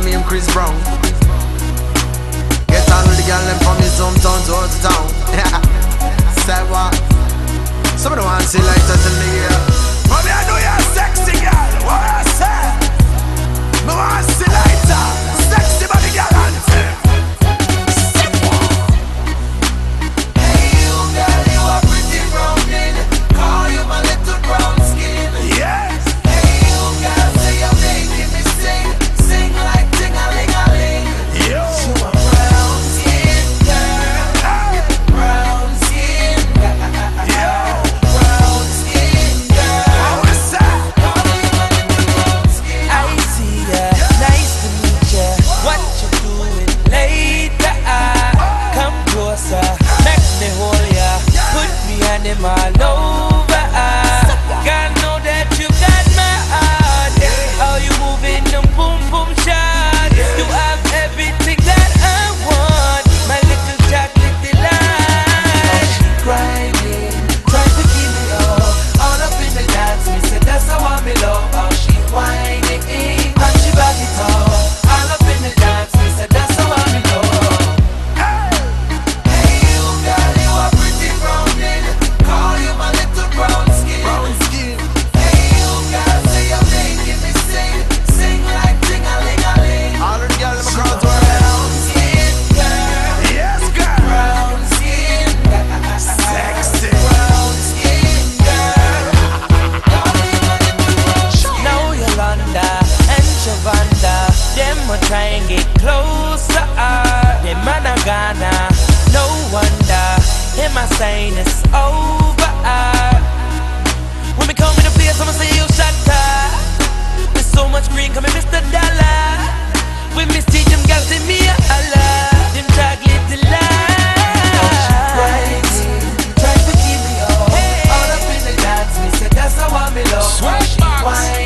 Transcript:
me and Chris Brown. Get on with the girl them from his hometown to out of town. Say what? Some of the ones see like that in the year. Mommy, I know you're sexy girl. What I say? Me want to see lighter. Sexy body girl anthem. Hey you girl, you are pretty browning. Call you my little brown skin. Yes. Hey you girl, say you're making me sing. Sing like ting-a-ling-a-ling. Yo. You a brown skin girl. Brown skin girl. Brown skin girl. What's that? Call you my little brown skin. I see ya, nice to meet ya. What you doing later? Come closer, make me hold ya. Put me hand him all over. God know that you got my heart. How you moving them boom boom shot? You have everything that I want. My little chocolate delight. Grinding, trying to keep me all up in the dance. Me say that's how I me love. How she whining and she back it up. All up in the dance. Me say that's how I me love. Hey you girl, you are pretty browning. Call you my little brown skin. Brown skin. Hey you girl, say you're making me sing. Sing like ting-a-ling-a-ling. All of the girl them across the Brown world. skin girl. Yes, girl. Brown skin. Sexy. Brown skin girl. Call you my little brown skin. Now Yolanda and Shavanda, them a try and get closer. Them man a Ghana, no wonder. Him a sign is over. When me come in the place, I'ma say you shatter. There's so much green coming, Mr. Dollar. When me see them girls, see me a holla. Them chocolate delight. Rising, trying to keep me up. All up in the dance, me say that's how I me love. Sweat She box. whine